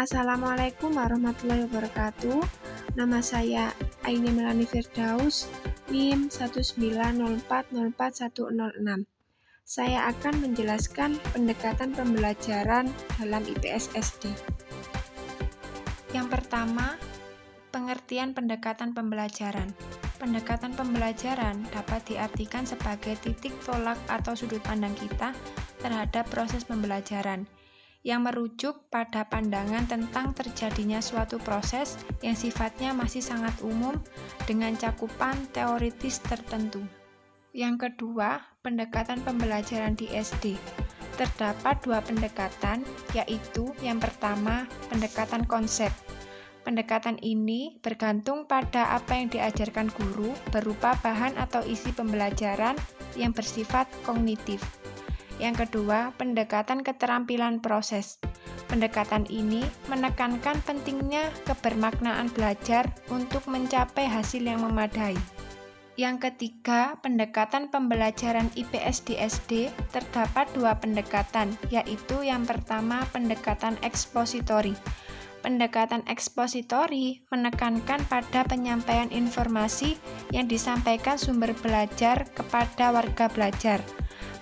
Assalamualaikum warahmatullahi wabarakatuh. Nama saya Aini Melani Firdaus, NIM 190404106. Saya akan menjelaskan pendekatan pembelajaran dalam IPS SD. Yang pertama, pengertian pendekatan pembelajaran. Pendekatan pembelajaran dapat diartikan sebagai titik tolak atau sudut pandang kita terhadap proses pembelajaran, yang merujuk pada pandangan tentang terjadinya suatu proses yang sifatnya masih sangat umum dengan cakupan teoritis tertentu. Yang kedua, pendekatan pembelajaran di SD. Terdapat dua pendekatan, yaitu yang pertama, pendekatan konsep. Pendekatan ini bergantung pada apa yang diajarkan guru berupa bahan atau isi pembelajaran yang bersifat kognitif. Yang kedua, pendekatan keterampilan proses. Pendekatan ini menekankan pentingnya kebermaknaan belajar untuk mencapai hasil yang memadai. Yang ketiga, pendekatan pembelajaran IPS di SD. Terdapat dua pendekatan, yaitu yang pertama, pendekatan ekspositori. Pendekatan ekspositori menekankan pada penyampaian informasi yang disampaikan sumber belajar kepada warga belajar.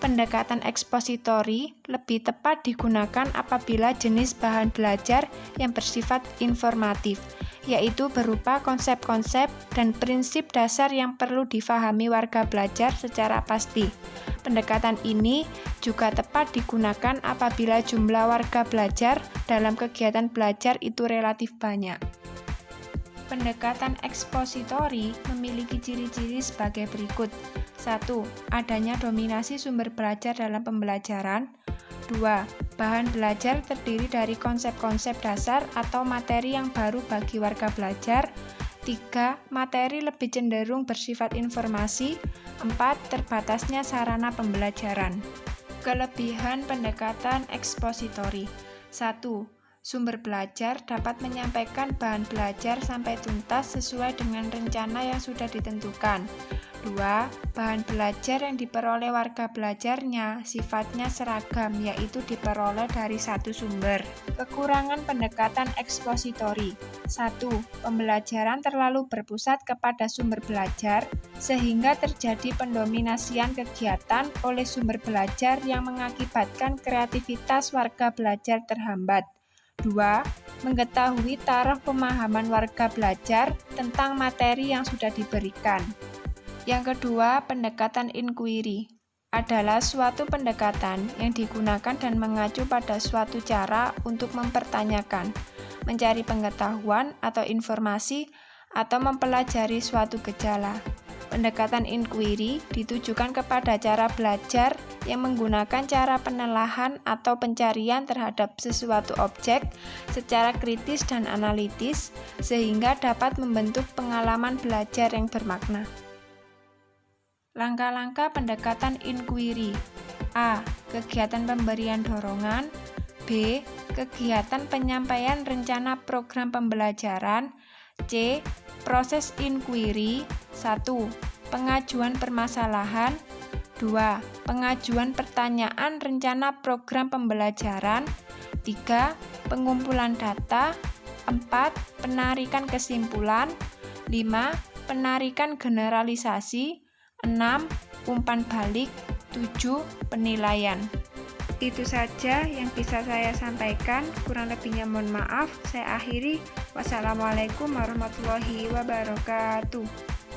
Pendekatan ekspositori lebih tepat digunakan apabila jenis bahan belajar yang bersifat informatif, yaitu berupa konsep-konsep dan prinsip dasar yang perlu difahami warga belajar secara pasti. Pendekatan ini juga tepat digunakan apabila jumlah warga belajar dalam kegiatan belajar itu relatif banyak. Pendekatan ekspositori memiliki ciri-ciri sebagai berikut. 1. Adanya dominasi sumber belajar dalam pembelajaran. 2. Bahan belajar terdiri dari konsep-konsep dasar atau materi yang baru bagi warga belajar. 3. Materi lebih cenderung bersifat informasi. 4. Terbatasnya sarana pembelajaran. Kelebihan pendekatan ekspositori. 1. Sumber belajar dapat menyampaikan bahan belajar sampai tuntas sesuai dengan rencana yang sudah ditentukan. 2. Bahan belajar yang diperoleh warga belajarnya sifatnya seragam, yaitu diperoleh dari satu sumber. Kekurangan pendekatan ekspositori. 1. Pembelajaran terlalu berpusat kepada sumber belajar, sehingga terjadi pendominasian kegiatan oleh sumber belajar yang mengakibatkan kreativitas warga belajar terhambat. 2. Mengetahui taraf pemahaman warga belajar tentang materi yang sudah diberikan. Yang kedua, pendekatan inquiry adalah suatu pendekatan yang digunakan dan mengacu pada suatu cara untuk mempertanyakan, mencari pengetahuan atau informasi, atau mempelajari suatu gejala. Pendekatan inquiry ditujukan kepada cara belajar yang menggunakan cara penelahan atau pencarian terhadap sesuatu objek secara kritis dan analitis, sehingga dapat membentuk pengalaman belajar yang bermakna. Langkah-langkah pendekatan inquiry. A. Kegiatan pemberian dorongan. B. Kegiatan penyampaian rencana program pembelajaran. C. Proses inquiry. 1. Pengajuan permasalahan. 2. Pengajuan pertanyaan rencana program pembelajaran. 3. Pengumpulan data. 4. Penarikan kesimpulan. 5. Penarikan generalisasi. 6. Umpan balik. 7. Penilaian. Itu saja yang bisa saya sampaikan, kurang lebihnya mohon maaf. Saya akhiri. Wassalamualaikum warahmatullahi wabarakatuh.